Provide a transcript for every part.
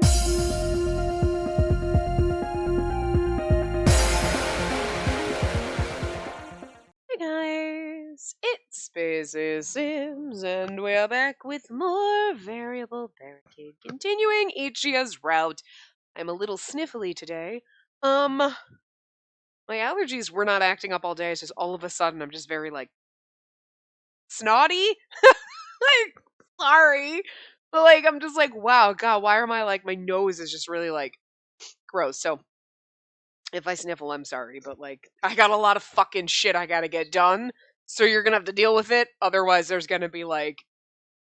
Hey guys, it's Spacey Sims, and we're back with more Variable Barricade, continuing Ichia's route. I'm a little sniffly today. My allergies were not acting up all day, it's just all of a sudden I'm just very, snotty? Sorry. But, I'm just wow, God, why am I, my nose is just really, gross, so if I sniffle, I'm sorry, but I got a lot of fucking shit I gotta get done, so you're gonna have to deal with it. Otherwise, there's gonna be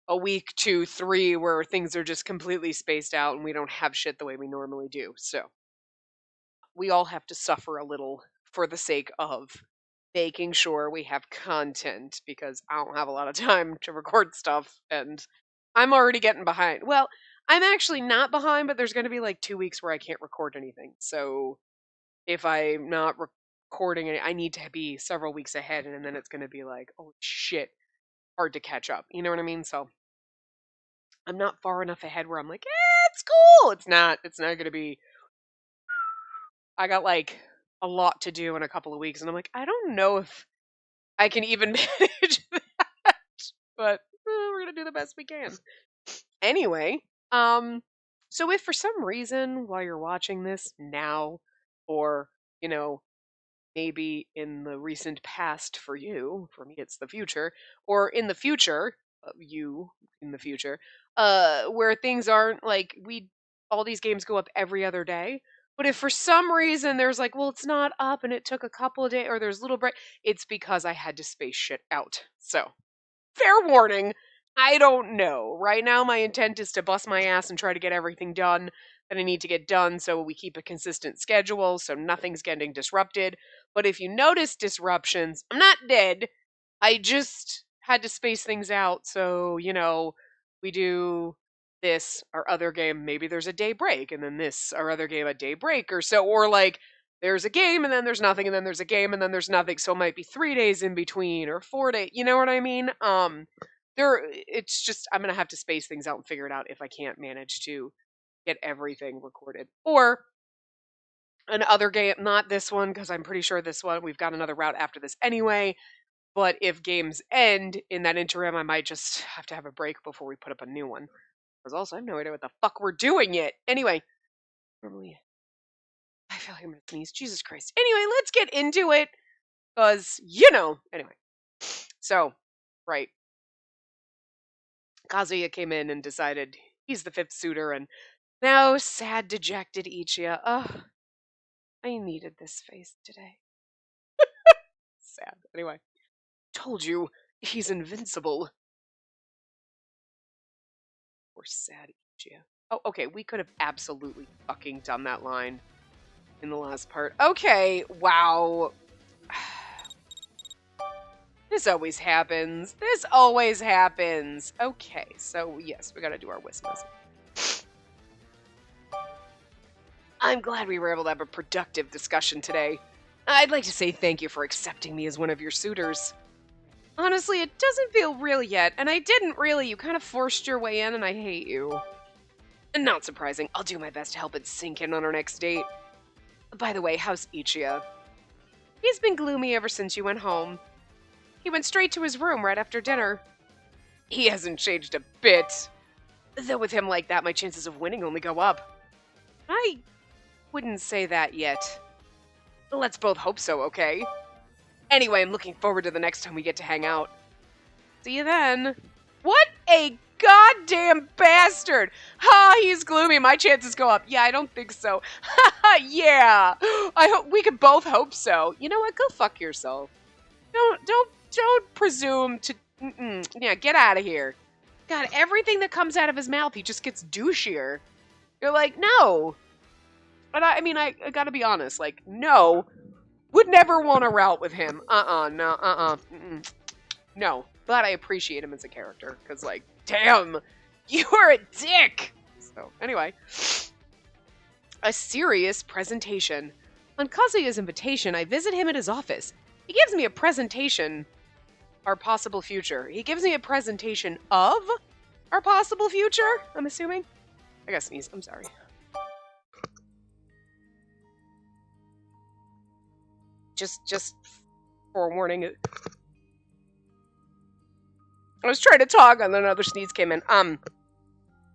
a week, 2, 3 where things are just completely spaced out and we don't have shit the way we normally do. So we all have to suffer a little for the sake of making sure we have content because I don't have a lot of time to record stuff and I'm already getting behind. Well, I'm actually not behind, but there's gonna be 2 weeks where I can't record anything. So if I'm not recording it, I need to be several weeks ahead, and then it's going to be oh shit, hard to catch up. You know what I mean? So I'm not far enough ahead where I'm it's cool. It's not going to be. I got a lot to do in a couple of weeks, and I'm I don't know if I can even manage that, but we're going to do the best we can. Anyway, so if for some reason while you're watching this now, or maybe in the recent past for you, for me it's the future, or in the future, you in the future, where things aren't all these games go up every other day. But if for some reason there's well, it's not up and it took a couple of days, or there's little break, it's because I had to space shit out. So, fair warning, I don't know. Right now, my intent is to bust my ass and try to get everything done that I need to get done so we keep a consistent schedule so nothing's getting disrupted. But if you notice disruptions, I'm not dead. I just had to space things out. So, we do this, our other game, maybe there's a day break, and then this, our other game, a day break or so. Or there's a game and then there's nothing, and then there's a game and then there's nothing. So it might be 3 days in between or 4 days. You know what I mean? It's just, I'm going to have to space things out and figure it out if I can't manage to get everything recorded. Or another game, not this one, because I'm pretty sure this one, we've got another route after this anyway. But if games end in that interim, I might just have to have a break before we put up a new one. Because also, I have no idea what the fuck we're doing yet. Anyway, normally, I feel like I'm going to sneeze. Jesus Christ. Anyway, let's get into it. Because, anyway. So, right. Kazuya came in and decided he's the 5th suitor, and now sad, dejected Ichiya. Ugh, I needed this face today. Sad. Anyway, told you, he's invincible. Poor sad Ichiya. Oh, okay, we could have absolutely fucking done that line in the last part. Okay, wow. This always happens. This always happens. Okay, so yes, we gotta do our whistles. I'm glad we were able to have a productive discussion today. I'd like to say thank you for accepting me as one of your suitors. Honestly, it doesn't feel real yet, and I didn't really. You kind of forced your way in, and I hate you. And not surprising, I'll do my best to help it sink in on our next date. By the way, how's Ichiya? He's been gloomy ever since you went home. He went straight to his room right after dinner. He hasn't changed a bit. Though with him like that, my chances of winning only go up. I wouldn't say that yet. Let's both hope so, okay? Anyway, I'm looking forward to the next time we get to hang out. See you then. What a goddamn bastard! Ha, he's gloomy. My chances go up. Yeah, I don't think so. Ha yeah. I hope we could both hope so. You know what? Go fuck yourself. Don't presume to. Yeah, get out of here. God, everything that comes out of his mouth, he just gets douchier. You're no. But I gotta be honest. No. Would never want to route with him. No. No. But I appreciate him as a character. Because, damn, you're a dick. So, anyway. A serious presentation. On Kazuya's invitation, I visit him at his office. He gives me a presentation. Our possible future. He gives me a presentation of our possible future, I'm assuming. I gotta sneeze. I'm sorry. Just forewarning. I was trying to talk and then another sneeze came in.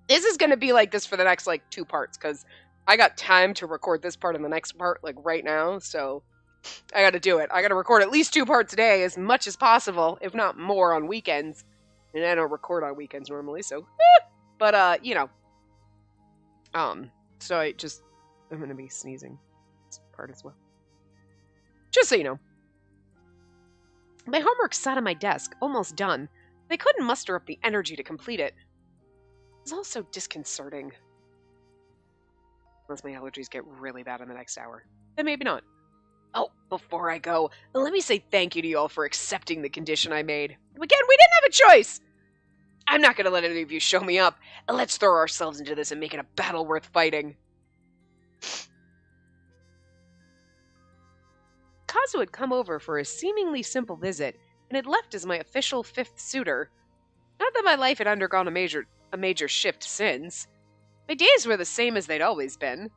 This is gonna be like this for the next, like, 2 parts, because I got time to record this part and the next part, like, right now, so I gotta do it. I gotta record at least 2 parts a day, as much as possible, if not more on weekends. And I don't record on weekends normally, so... But, you know. So I'm gonna be sneezing this part as well. Just so you know. My homework sat on my desk, almost done. They couldn't muster up the energy to complete it. It was also disconcerting. Unless my allergies get really bad in the next hour. Then maybe not. Oh, before I go, let me say thank you to you all for accepting the condition I made. Again, we didn't have a choice! I'm not going to let any of you show me up. Let's throw ourselves into this and make it a battle worth fighting. Kazu had come over for a seemingly simple visit, and had left as my official 5th suitor. Not that my life had undergone a major shift since. My days were the same as they'd always been.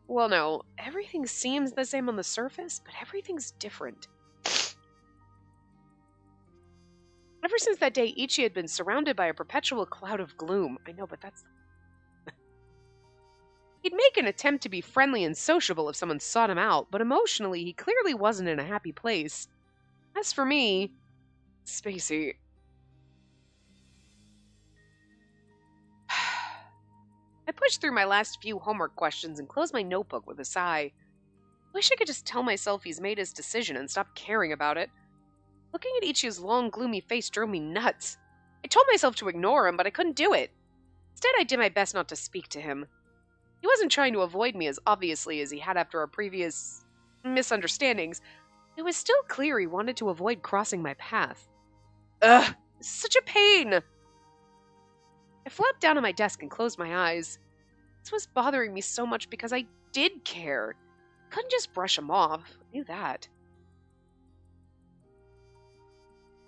Well, no, everything seems the same on the surface, but everything's different. Ever since that day, Ichi had been surrounded by a perpetual cloud of gloom. I know, but that's... He'd make an attempt to be friendly and sociable if someone sought him out, but emotionally, he clearly wasn't in a happy place. As for me, Spacey... I pushed through my last few homework questions and closed my notebook with a sigh. Wish I could just tell myself he's made his decision and stop caring about it. Looking at Ichi's long, gloomy face drove me nuts. I told myself to ignore him, but I couldn't do it. Instead, I did my best not to speak to him. He wasn't trying to avoid me as obviously as he had after our previous misunderstandings. It was still clear he wanted to avoid crossing my path. Ugh, such a pain! I flopped down on my desk and closed my eyes. This was bothering me so much because I did care. I couldn't just brush him off. I knew that.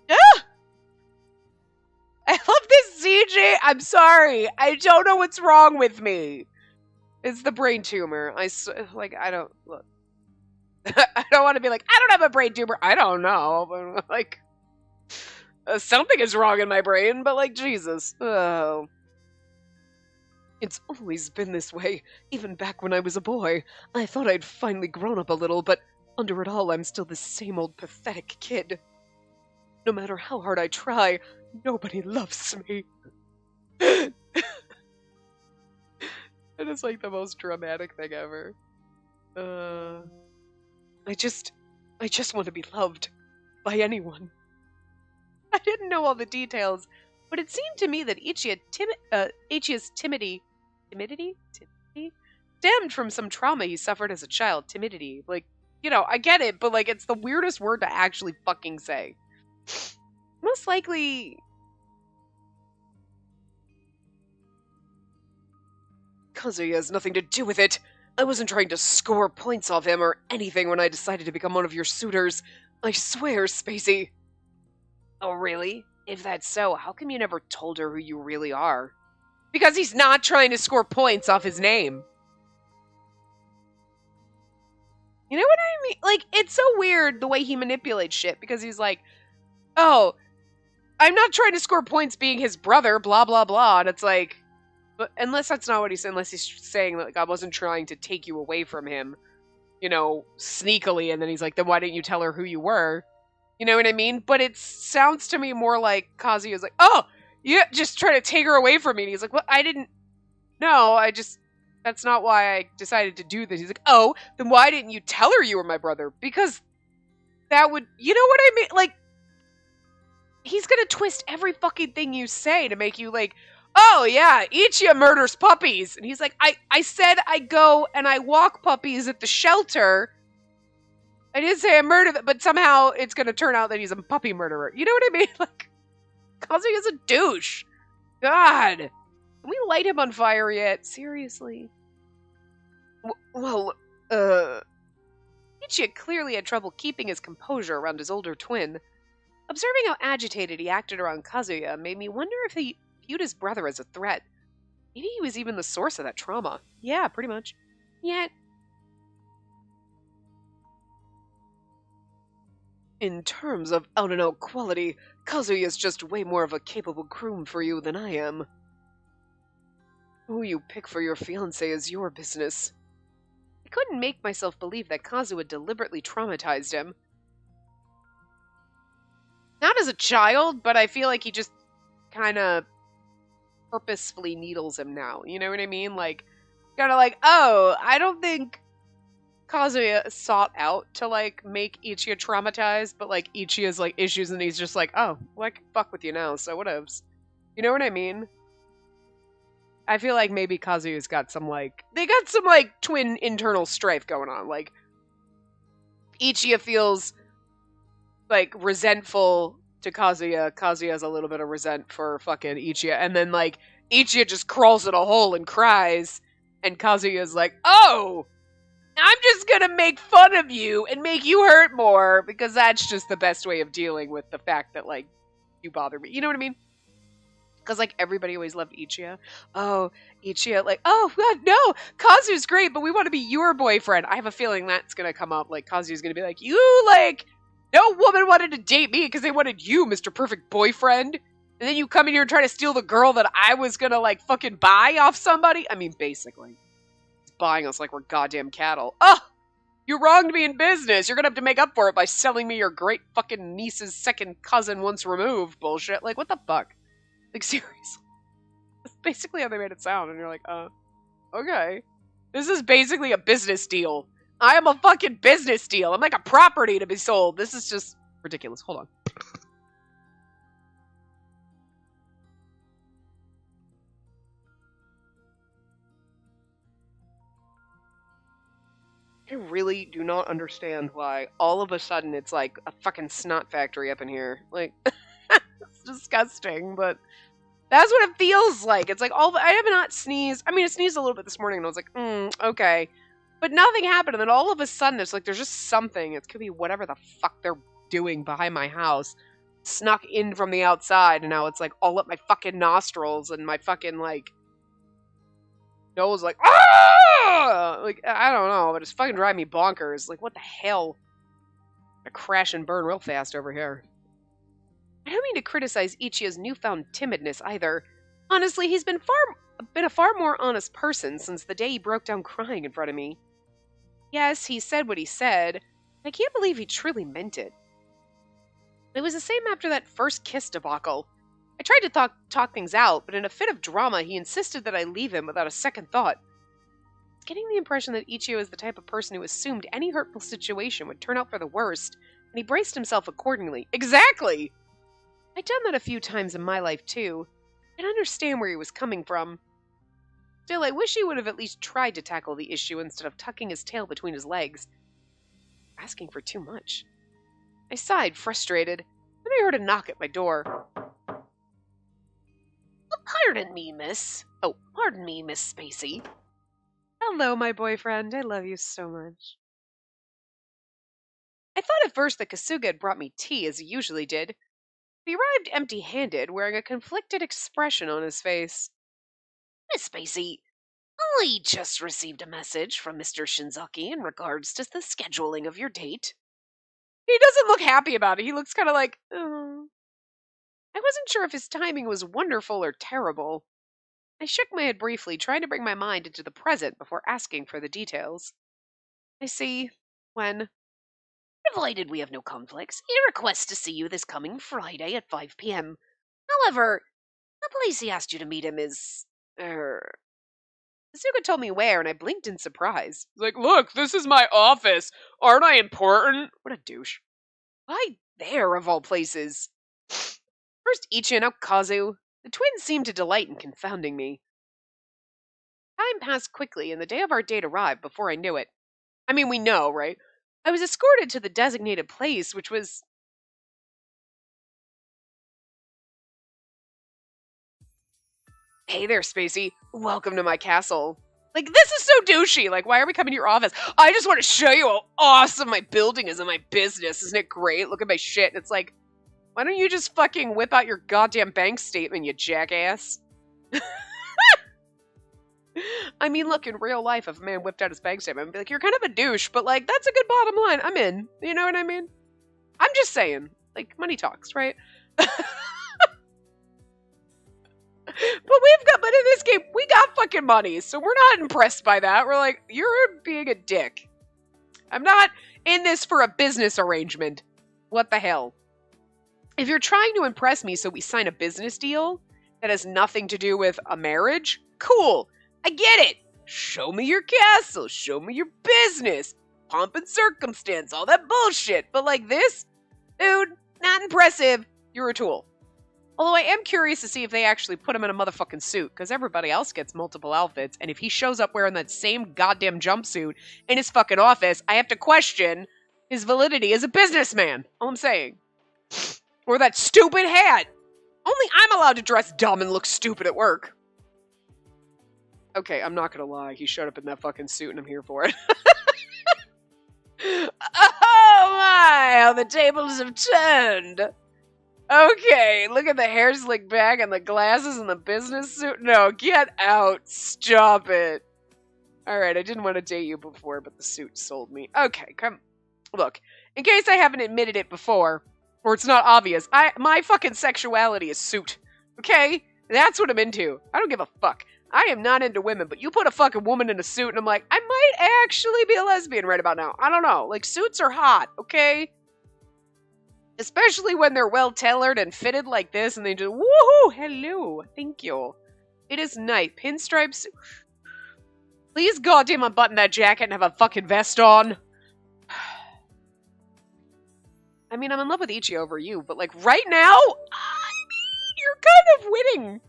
Ah! I love this CJ. I'm sorry. I don't know what's wrong with me. It's the brain tumor. I don't look. I don't want to be like, I don't have a brain tumor. I don't know, but like something is wrong in my brain. But like Jesus, oh, it's always been this way. Even back when I was a boy, I thought I'd finally grown up a little, but under it all, I'm still the same old pathetic kid. No matter how hard I try, nobody loves me. It is like the most dramatic thing ever. I just want to be loved by anyone. I didn't know all the details, but it seemed to me that Ichi's timidity stemmed from some trauma he suffered as a child. Timidity. Like, you know, I get it, but like it's the weirdest word to actually fucking say. Most likely... Kazuya has nothing to do with it. I wasn't trying to score points off him or anything when I decided to become one of your suitors. I swear, Spacey. Oh, really? If that's so, how come you never told her who you really are? Because he's not trying to score points off his name. You know what I mean? Like, it's so weird the way he manipulates shit, because he's like, oh, I'm not trying to score points being his brother, blah, blah, blah, and it's like... But unless that's not what he's saying, unless he's saying that like, I wasn't trying to take you away from him, you know, sneakily, and then he's like, then why didn't you tell her who you were? You know what I mean? But it sounds to me more like Kazuya's like, oh, you just trying to take her away from me. And he's like, well, I didn't, no, that's not why I decided to do this. He's like, oh, then why didn't you tell her you were my brother? Because that would, you know what I mean? Like, he's gonna twist every fucking thing you say to make you like, oh, yeah, Ichiya murders puppies. And he's like, I said I go and I walk puppies at the shelter. I didn't say I murdered them, but somehow it's going to turn out that he's a puppy murderer. You know what I mean? Like, Kazuya's a douche. God. Can we light him on fire yet? Seriously? Well, Ichiya clearly had trouble keeping his composure around his older twin. Observing how agitated he acted around Kazuya made me wonder if he viewed his brother as a threat. Maybe he was even the source of that trauma. Yeah, pretty much. Yet, in terms of out-and-out quality, Kazuya's just way more of a capable groom for you than I am. Who you pick for your fiancé is your business. I couldn't make myself believe that Kazuya deliberately traumatized him. Not as a child, but I feel like he just kind of purposefully needles him now. You know what I mean? Like, kind of like, oh, I don't think Kazuya sought out to, like, make Ichiya traumatized, but, like, Ichiya's, like, issues, and he's just like, oh, well, I can fuck with you now, so whatevs. You know what I mean? I feel like maybe Kazuya's got some, like, they got some, like, twin internal strife going on. Like, Ichiya feels, like, resentful to Kazuya. Kazuya has a little bit of resent for fucking Ichiya. And then, like, Ichiya just crawls in a hole and cries. And Kazuya's like, oh, I'm just gonna make fun of you and make you hurt more. Because that's just the best way of dealing with the fact that, like, you bother me. You know what I mean? Because, like, everybody always loved Ichiya. Oh, Ichiya, like, oh, God, no, Kazu's great, but we want to be your boyfriend. I have a feeling that's going to come up. Like, Kazu's going to be like, you, like, no woman wanted to date me because they wanted you, Mr. Perfect Boyfriend. And then you come in here and try to steal the girl that I was going to, like, fucking buy off somebody. I mean, basically. He's buying us like we're goddamn cattle. Oh, you wronged me in business. You're going to have to make up for it by selling me your great fucking niece's second cousin once removed bullshit. Like, what the fuck? Like, seriously. That's basically how they made it sound, and you're like, okay. This is basically a business deal. I am a fucking business deal. I'm like a property to be sold. This is just ridiculous. Hold on. I really do not understand why all of a sudden it's like a fucking snot factory up in here. Like, it's disgusting, but that's what it feels like. It's like, I have not sneezed. I mean, I sneezed a little bit this morning, and I was like, okay. But nothing happened, and then all of a sudden, it's like, there's just something. It could be whatever the fuck they're doing behind my house. Snuck in from the outside, and now it's like all up my fucking nostrils, and my fucking, like, nose, like, ah! Like, I don't know, but it's fucking driving me bonkers. Like, what the hell? I'm gonna crash and burn real fast over here. I don't mean to criticize Ichiya's newfound timidness either. Honestly, he's been a far more honest person since the day he broke down crying in front of me. Yes, he said what he said. I can't believe he truly meant it. It was the same after that first kiss debacle. I tried to talk things out, but in a fit of drama, he insisted that I leave him without a second thought. I was getting the impression that Ichiya was the type of person who assumed any hurtful situation would turn out for the worst, and he braced himself accordingly. Exactly! I'd done that a few times in my life, too. I can understand where he was coming from. Still, I wish he would have at least tried to tackle the issue instead of tucking his tail between his legs. Asking for too much. I sighed, frustrated. Then I heard a knock at my door. Pardon me, miss. Oh, pardon me, Miss Spacey. Hello, my boyfriend. I love you so much. I thought at first that Kasuga had brought me tea, as he usually did. He arrived empty-handed, wearing a conflicted expression on his face. Miss Spacey, I just received a message from Mr. Shinzaki in regards to the scheduling of your date. He doesn't look happy about it. He looks kind of like, oh. I wasn't sure if his timing was wonderful or terrible. I shook my head briefly, trying to bring my mind into the present before asking for the details. I see. When? Provided we have no conflicts, he requests to see you this coming Friday at 5 p.m. However, the place he asked you to meet him is... Asuka told me where, and I blinked in surprise. Like, look, this is my office. Aren't I important? What a douche. Why there, of all places? First Ichi, now Kazu. The twins seemed to delight in confounding me. Time passed quickly, and the day of our date arrived before I knew it. I mean, we know, right? I was escorted to the designated place, which was... Hey there, Spacey. Welcome to my castle. Like, this is so douchey. Like, why are we coming to your office? I just want to show you how awesome my building is and my business. Isn't it great? Look at my shit. And it's like, why don't you just fucking whip out your goddamn bank statement, you jackass? I mean, look, in real life, if a man whipped out his bank statement, I'd be like, you're kind of a douche, but, like, that's a good bottom line. I'm in. You know what I mean? I'm just saying. Like, money talks, right? But in this game, we got fucking money, so we're not impressed by that. We're like, you're being a dick. I'm not in this for a business arrangement. What the hell? If you're trying to impress me so we sign a business deal that has nothing to do with a marriage, cool. I get it. Show me your castle. Show me your business. Pomp and circumstance. All that bullshit. But like this, dude, not impressive. You're a tool. Although I am curious to see if they actually put him in a motherfucking suit, because everybody else gets multiple outfits, and if he shows up wearing that same goddamn jumpsuit in his fucking office, I have to question his validity as a businessman. All I'm saying. Or that stupid hat. Only I'm allowed to dress dumb and look stupid at work. Okay, I'm not gonna lie. He showed up in that fucking suit, and I'm here for it. Oh my, how the tables have turned. Okay, look at the hair slicked back and the glasses and the business suit. No, get out. Stop it. Alright, I didn't want to date you before, but the suit sold me. Okay, come. Look, in case I haven't admitted it before, or it's not obvious, my fucking sexuality is suit. Okay? That's what I'm into. I don't give a fuck. I am not into women, but you put a fucking woman in a suit and I'm like, I might actually be a lesbian right about now. I don't know. Like, suits are hot, okay? Especially when they're well-tailored and fitted like this, and they just, woohoo, hello, thank you. It is nice. Pinstripes. Please goddamn unbutton that jacket and have a fucking vest on. I mean, I'm in love with Ichi over you, but like, right now, I mean, you're kind of winning.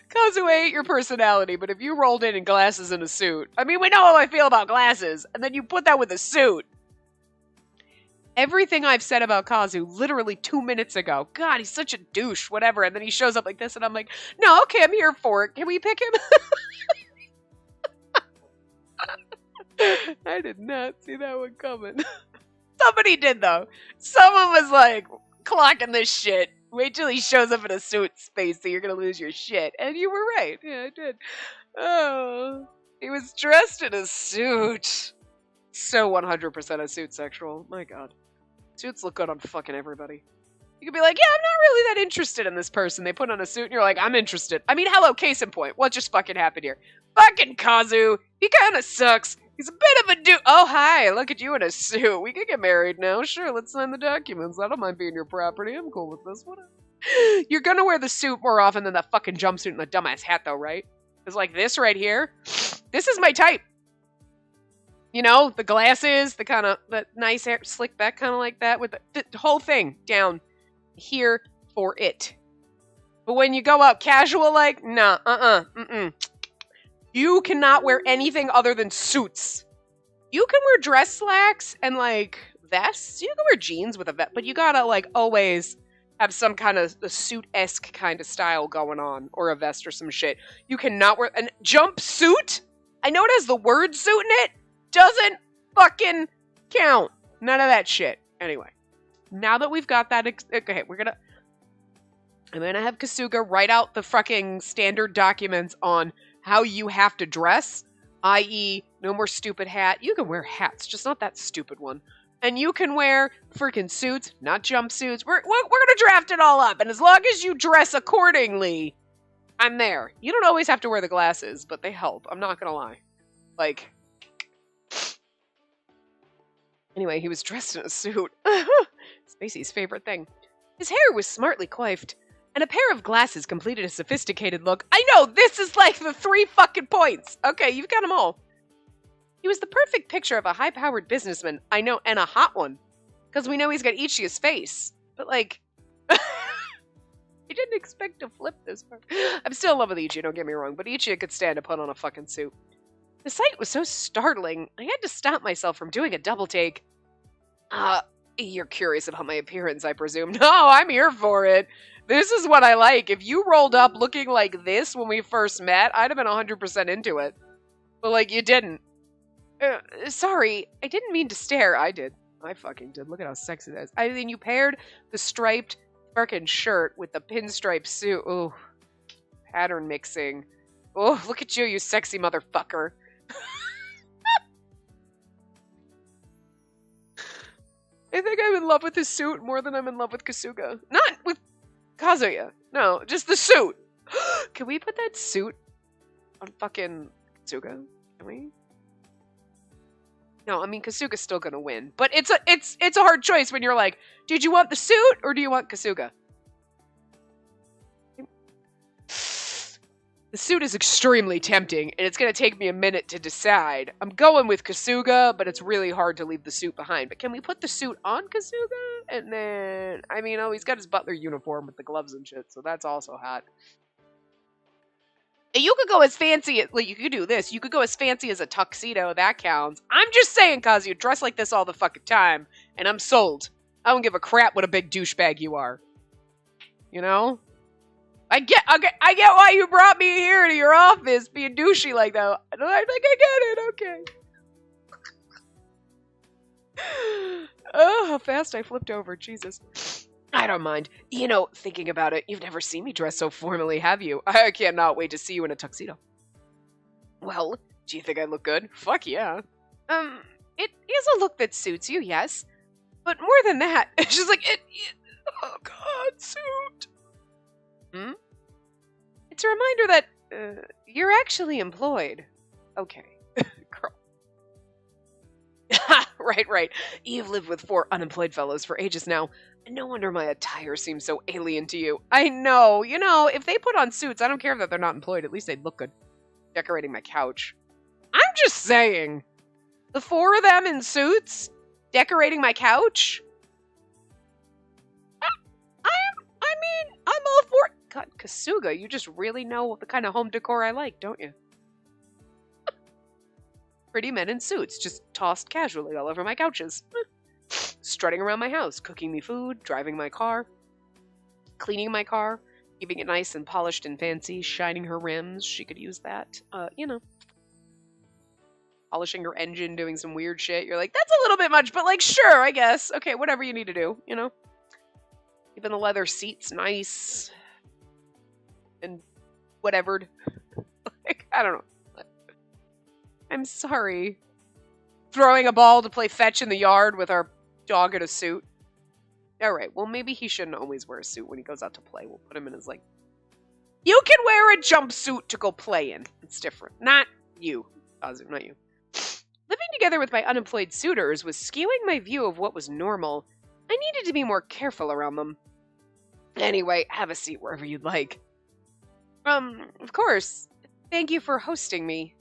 Kazuo ain't your personality, but if you rolled in glasses and a suit, I mean, we know how I feel about glasses, and then you put that with a suit. Everything I've said about Kazu literally 2 minutes ago. God, he's such a douche, whatever. And then he shows up like this, and I'm like, no, okay, I'm here for it. Can we pick him? I did not see that one coming. Somebody did, though. Someone was like, clocking this shit. Wait till he shows up in a suit, Spacey. You're going to lose your shit. And you were right. Yeah, I did. Oh, he was dressed in a suit. So 100% a suit sexual. My God. Suits look good on fucking everybody. You could be like, yeah, I'm not really that interested in this person. They put on a suit and you're like, I'm interested. I mean, hello, case in point. What just fucking happened here? Fucking Kazu. He kind of sucks. He's a bit of a dude. Oh, hi. Look at you in a suit. We could get married now. Sure, let's sign the documents. I don't mind being your property. I'm cool with this. Whatever. You're gonna wear the suit more often than that fucking jumpsuit and the dumbass hat, though, right? Because like this right here, this is my type. You know, the glasses, the kind of, the nice hair, slick back, kind of like that, with the whole thing down here for it. But when you go out casual, like, nah, you cannot wear anything other than suits. You can wear dress slacks and, like, vests. You can wear jeans with a vest, but you gotta, like, always have some kind of a suit-esque kind of style going on, or a vest or some shit. You cannot wear a jumpsuit. I know it has the word suit in it. Doesn't fucking count. None of that shit. Anyway, now that we've got that, okay, I'm gonna have Kasuga write out the fucking standard documents on how you have to dress, i.e., no more stupid hat. You can wear hats, just not that stupid one. And you can wear freaking suits, not jumpsuits. We're gonna draft it all up, and as long as you dress accordingly, I'm there. You don't always have to wear the glasses, but they help. I'm not gonna lie. Like, anyway, he was dressed in a suit. Spacey's favorite thing. His hair was smartly coiffed, and a pair of glasses completed a sophisticated look. I know, this is like the 3 fucking points. Okay, you've got them all. He was the perfect picture of a high-powered businessman, I know, and a hot one. Because we know he's got Ichi's face. But, like, I didn't expect to flip this part. I'm still in love with Ichi, don't get me wrong, but Ichi could stand to put on a fucking suit. The sight was so startling, I had to stop myself from doing a double take. You're curious about my appearance, I presume. No, I'm here for it. This is what I like. If you rolled up looking like this when we first met, I'd have been 100% into it. But, like, you didn't. Sorry, I didn't mean to stare. I did. I fucking did. Look at how sexy that is. I mean, you paired the striped fucking shirt with the pinstripe suit. Ooh. Pattern mixing. Oh, look at you, you sexy motherfucker. I think I'm in love with his suit more than I'm in love with Kasuga. Not with Kazuya. No, just the suit. Can we put that suit on fucking Kasuga? Can we? No, I mean Kasuga's still gonna win, but it's a hard choice when you're like, did you want the suit or do you want Kasuga? The suit is extremely tempting, and it's gonna take me a minute to decide. I'm going with Kasuga, but it's really hard to leave the suit behind. But can we put the suit on Kasuga? And then, I mean, oh, he's got his butler uniform with the gloves and shit, so that's also hot. And you could go as fancy, like, you could do this. You could go as fancy as a tuxedo, that counts. I'm just saying, Kazu, you dress like this all the fucking time, and I'm sold. I don't give a crap what a big douchebag you are. You know? I get why you brought me here to your office, being douchey like that. I think I get it, okay. Oh, how fast I flipped over, Jesus. I don't mind. You know, thinking about it, you've never seen me dress so formally, have you? I cannot wait to see you in a tuxedo. Well, do you think I look good? Fuck yeah. It is a look that suits you, yes. But more than that, it's just like, oh god, suit. It's a reminder that you're actually employed. Okay, girl. Right. You've lived with 4 unemployed fellows for ages now. No wonder my attire seems so alien to you. I know. You know, if they put on suits, I don't care that they're not employed. At least they'd look good. Decorating my couch. I'm just saying. The 4 of them in suits, decorating my couch. I'm all for it. God, Kasuga, you just really know the kind of home decor I like, don't you? Pretty men in suits, just tossed casually all over my couches. Strutting around my house, cooking me food, driving my car, cleaning my car, keeping it nice and polished and fancy, shining her rims. She could use that. You know. Polishing her engine, doing some weird shit. You're like, that's a little bit much, but like, sure, I guess. Okay, whatever you need to do, you know? Keeping the leather seats nice. And whatevered. Like, I don't know. I'm sorry. Throwing a ball to play fetch in the yard with our dog in a suit. Alright, well maybe he shouldn't always wear a suit when he goes out to play. We'll put him in his, like... You can wear a jumpsuit to go play in. It's different. Not you. Kazu, not you. Living together with my unemployed suitors was skewing my view of what was normal. I needed to be more careful around them. Anyway, have a seat wherever you'd like. Of course. Thank you for hosting me.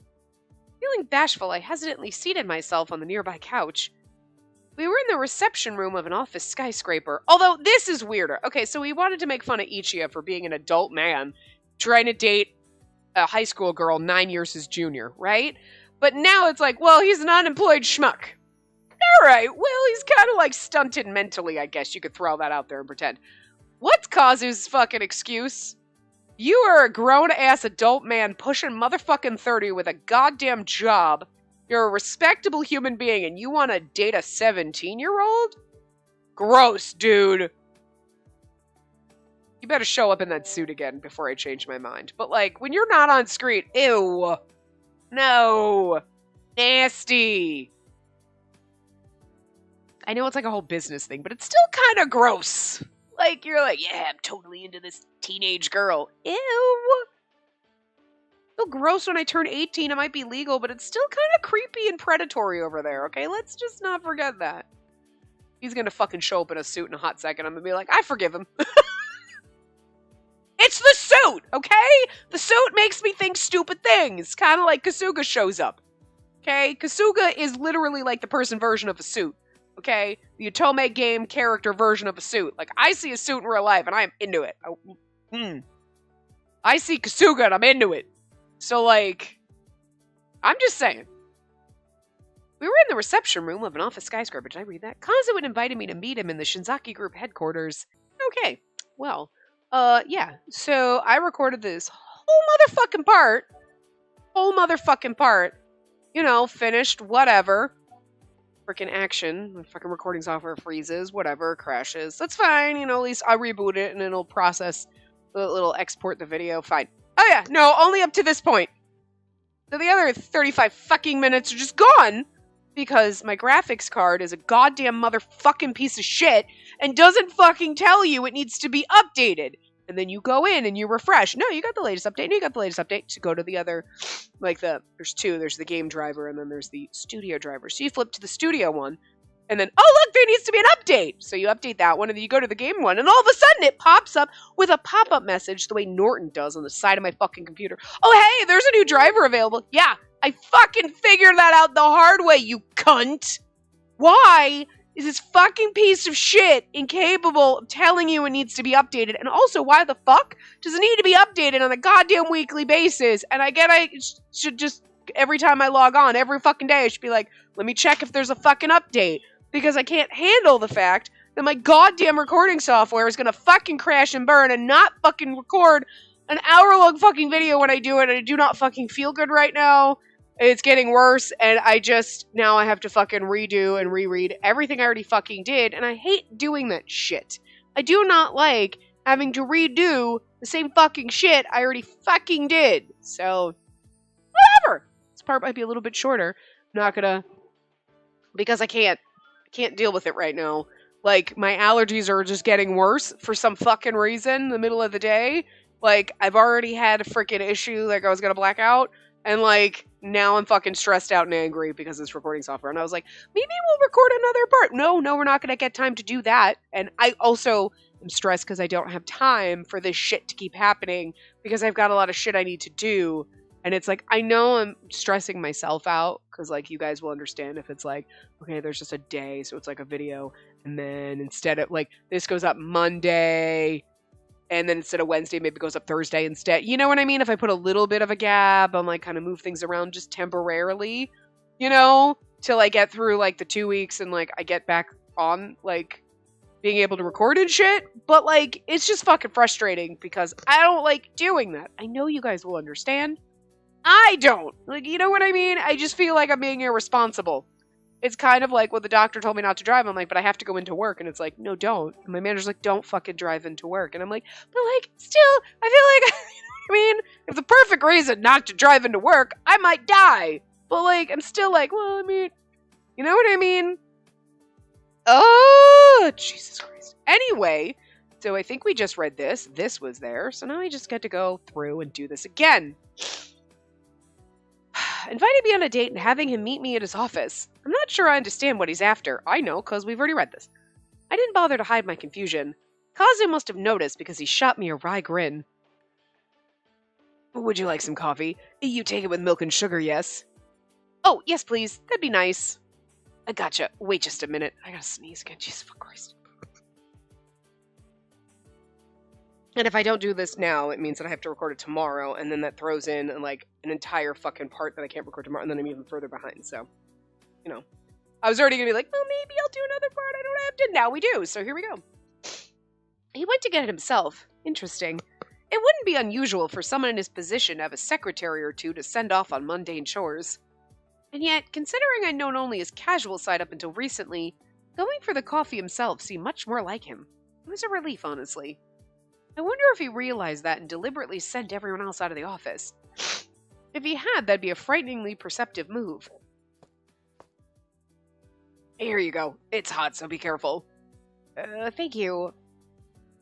Feeling bashful, I hesitantly seated myself on the nearby couch. We were in the reception room of an office skyscraper. Although, this is weirder. Okay, so we wanted to make fun of Ichiya for being an adult man, trying to date a high school girl 9 years his junior, right? But now it's like, well, he's an unemployed schmuck. Alright, well, he's kind of like stunted mentally, I guess. You could throw that out there and pretend. What's Kazu's fucking excuse? You are a grown-ass adult man pushing motherfucking 30 with a goddamn job. You're a respectable human being and you want to date a 17-year-old? Gross, dude. You better show up in that suit again before I change my mind. But, like, when you're not on screen, ew. No. Nasty. I know it's like a whole business thing, but it's still kind of gross. Like, you're like, yeah, I'm totally into this teenage girl. Ew. Feel gross when I turn 18. It might be legal, but it's still kind of creepy and predatory over there, okay? Let's just not forget that. He's gonna fucking show up in a suit in a hot second. I'm gonna be like, I forgive him. It's the suit, okay? The suit makes me think stupid things. Kind of like Kasuga shows up. Okay? Kasuga is literally like the person version of a suit. Okay? The Otome game character version of a suit. Like, I see a suit in real life and I'm into it. I see Kasuga and I'm into it. So, like, I'm just saying. We were in the reception room of an office skyscraper. Did I read that? Kazu had invited me to meet him in the Shinzaki Group headquarters. Okay. Well, yeah. So, I recorded this whole motherfucking part. You know, finished, whatever. Freaking action. My fucking recording software freezes, whatever, crashes. That's fine, you know, at least I'll reboot it and it'll process, it'll export the video, fine. Oh yeah, no, only up to this point. So the other 35 fucking minutes are just gone because my graphics card is a goddamn motherfucking piece of shit and doesn't fucking tell you it needs to be updated. And then you go in and you refresh. No, you got the latest update. No, you got the latest update. To go to the other, there's two. There's the game driver and then there's the studio driver. So you flip to the studio one. And then, oh, look, there needs to be an update. So you update that one, and then you go to the game one, and all of a sudden it pops up with a pop-up message the way Norton does on the side of my fucking computer. Oh, hey, there's a new driver available. Yeah, I fucking figured that out the hard way, you cunt. Why is this fucking piece of shit incapable of telling you it needs to be updated? And also, why the fuck does it need to be updated on a goddamn weekly basis? And I should just, every time I log on, every fucking day, I should be like, let me check if there's a fucking update. Because I can't handle the fact that my goddamn recording software is gonna fucking crash and burn and not fucking record an hour-long fucking video when I do it, and I do not fucking feel good right now. It's getting worse, and now I have to fucking redo and reread everything I already fucking did, and I hate doing that shit. I do not like having to redo the same fucking shit I already fucking did. So, whatever. This part might be a little bit shorter. I'm not gonna... Because I can't deal with it right now. Like, my allergies are just getting worse for some fucking reason in the middle of the day. Like, I've already had a freaking issue, like I was gonna black out, and like, now I'm fucking stressed out and angry because it's recording software. And I was like, maybe we'll record another part. No, we're not gonna get time to do that. And I also am stressed because I don't have time for this shit to keep happening because I've got a lot of shit I need to do. And it's like, I know I'm stressing myself out because, like, you guys will understand if it's like, okay, there's just a day, so it's like a video. And then instead of, like, this goes up Monday, and then instead of Wednesday, maybe it goes up Thursday instead. You know what I mean? If I put a little bit of a gap, I'm, like, kind of move things around just temporarily, you know, till I get through, like, the 2 weeks and, like, I get back on, like, being able to record and shit. But, like, it's just fucking frustrating because I don't like doing that. I know you guys will understand. I don't. Like, you know what I mean? I just feel like I'm being irresponsible. It's kind of like when the doctor told me not to drive. I'm like, but I have to go into work. And it's like, no, don't. And my manager's like, don't fucking drive into work. And I'm like, but like, still, I feel like, you know what I mean? If the perfect reason not to drive into work, I might die. But like, I'm still like, well, I mean, you know what I mean? Oh, Jesus Christ. Anyway, so I think we just read this. This was there. So now I just get to go through and do this again. Inviting me on a date and having him meet me at his office. I'm not sure I understand what he's after. I know, because we've already read this. I didn't bother to hide my confusion. Kazu must have noticed because he shot me a wry grin. Would you like some coffee? You take it with milk and sugar, yes? Oh, yes, please. That'd be nice. I gotcha. Wait just a minute. I gotta sneeze again. Jesus Christ. And if I don't do this now, it means that I have to record it tomorrow, and then that throws in, like, an entire fucking part that I can't record tomorrow, and then I'm even further behind, so, you know. I was already gonna be like, well, maybe I'll do another part, I don't have to. Now we do, so here we go. He went to get it himself. Interesting. It wouldn't be unusual for someone in his position to have a secretary or two to send off on mundane chores. And yet, considering I'd known only his casual side up until recently, going for the coffee himself seemed much more like him. It was a relief, honestly. I wonder if he realized that and deliberately sent everyone else out of the office. If he had, that'd be a frighteningly perceptive move. Here you go. It's hot, so be careful. Thank you.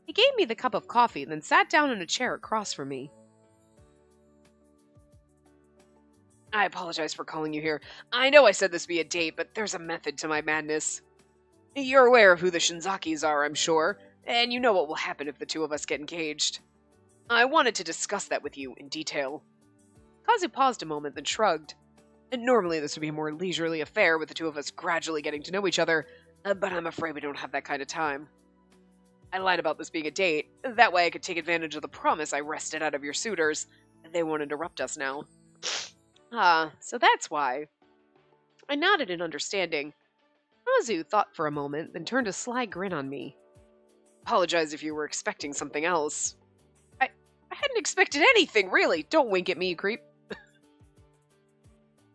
He gave me the cup of coffee and then sat down in a chair across from me. I apologize for calling you here. I know I said this would be a date, but there's a method to my madness. You're aware of who the Shinzakis are, I'm sure. And you know what will happen if the two of us get engaged. I wanted to discuss that with you in detail. Kazu paused a moment, then shrugged. And normally this would be a more leisurely affair with the two of us gradually getting to know each other, but I'm afraid we don't have that kind of time. I lied about this being a date. That way I could take advantage of the promise I wrested out of your suitors. They won't interrupt us now. So that's why. I nodded in understanding. Kazu thought for a moment, then turned a sly grin on me. Apologize if you were expecting something else. I hadn't expected anything, really. Don't wink at me, you creep.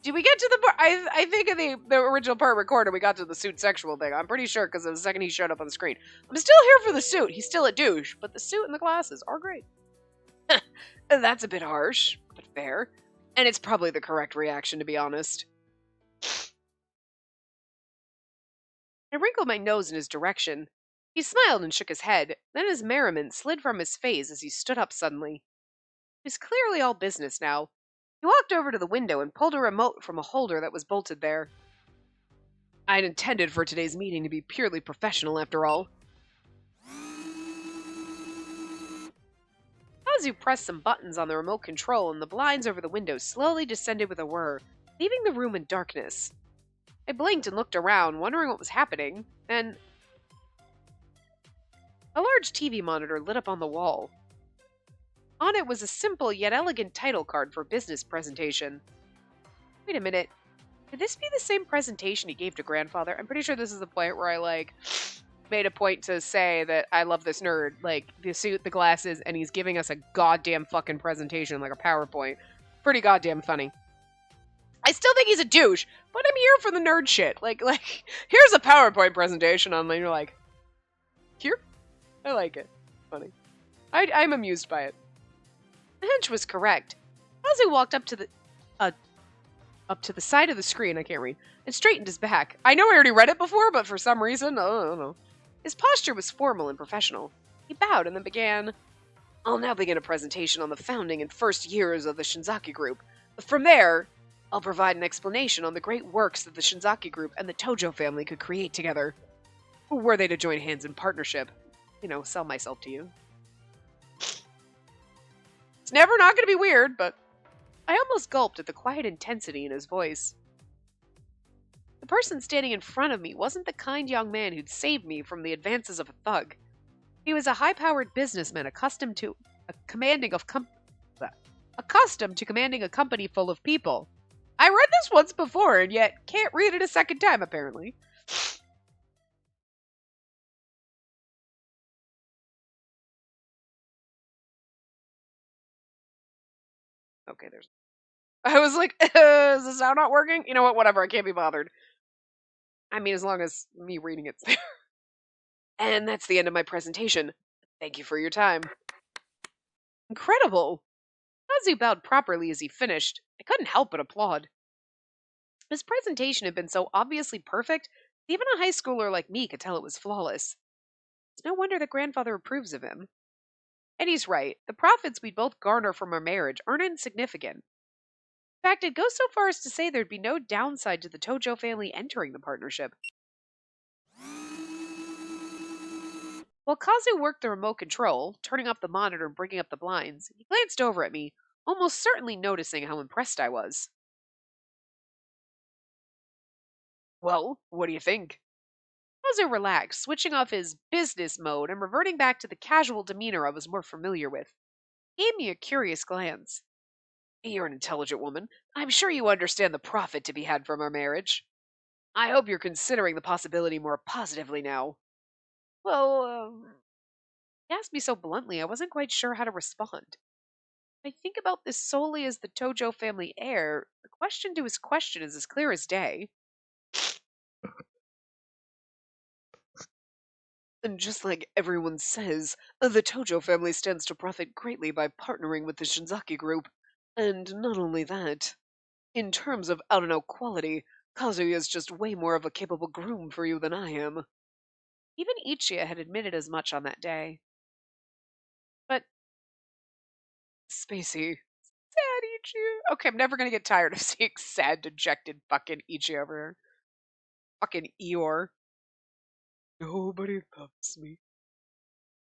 Did we get to the part? I think in the original part recorded, we got to the suit sexual thing. I'm pretty sure, because the second he showed up on the screen. I'm still here for the suit. He's still a douche, but the suit and the glasses are great. That's a bit harsh, but fair. And it's probably the correct reaction, to be honest. I wrinkled my nose in his direction. He smiled and shook his head, then his merriment slid from his face as he stood up suddenly. He was clearly all business now. He walked over to the window and pulled a remote from a holder that was bolted there. I'd intended for today's meeting to be purely professional, after all. Kazu pressed some buttons on the remote control, and the blinds over the window slowly descended with a whir, leaving the room in darkness. I blinked and looked around, wondering what was happening, then a large TV monitor lit up on the wall. On it was a simple yet elegant title card for business presentation. Wait a minute. Could this be the same presentation he gave to grandfather? I'm pretty sure this is the point where I, made a point to say that I love this nerd. The suit, the glasses, and he's giving us a goddamn fucking presentation, like a PowerPoint. Pretty goddamn funny. I still think he's a douche, but I'm here for the nerd shit. Here's a PowerPoint presentation on, and you're like, here? I like it. Funny. I'm amused by it. The hunch was correct. Kazu walked up to the side of the screen, I can't read, and straightened his back. I know I already read it before, but for some reason, I don't know. His posture was formal and professional. He bowed and then began, I'll now begin a presentation on the founding and first years of the Shinzaki Group. From there, I'll provide an explanation on the great works that the Shinzaki Group and the Tojo family could create together. Were they to join hands in partnership. Sell myself to you. It's never not going to be weird, but I almost gulped at the quiet intensity in his voice. The person standing in front of me wasn't the kind young man who'd saved me from the advances of a thug. He was a high-powered businessman accustomed to commanding a company full of people. I read this once before, and yet can't read it a second time, apparently. Okay, I was like, is the sound not working? You know what, whatever, I can't be bothered. I mean, as long as me reading it's there. And that's the end of my presentation. Thank you for your time. Incredible! Kazu bowed properly as he finished. I couldn't help but applaud. His presentation had been so obviously perfect, even a high schooler like me could tell it was flawless. It's no wonder that grandfather approves of him. And he's right. The profits we'd both garner from our marriage aren't insignificant. In fact, I'd go so far as to say there'd be no downside to the Tojo family entering the partnership. While Kazu worked the remote control, turning up the monitor and bringing up the blinds, he glanced over at me, almost certainly noticing how impressed I was. Well, what do you think? Kazu relaxed, switching off his business mode and reverting back to the casual demeanor I was more familiar with. He gave me a curious glance. You're an intelligent woman. I'm sure you understand the profit to be had from our marriage. I hope you're considering the possibility more positively now. Well, he asked me so bluntly I wasn't quite sure how to respond. If I think about this solely as the Tojo family heir, the question to his question is as clear as day. And just like everyone says, the Tojo family stands to profit greatly by partnering with the Shinzaki Group. And not only that, in terms of, I don't know, quality, Kazuya is just way more of a capable groom for you than I am. Even Ichiya had admitted as much on that day. But, Spacey. Sad Ichiya. Okay, I'm never gonna get tired of seeing sad, dejected fucking Ichiya over here. Fucking Eeyore. Nobody loves me.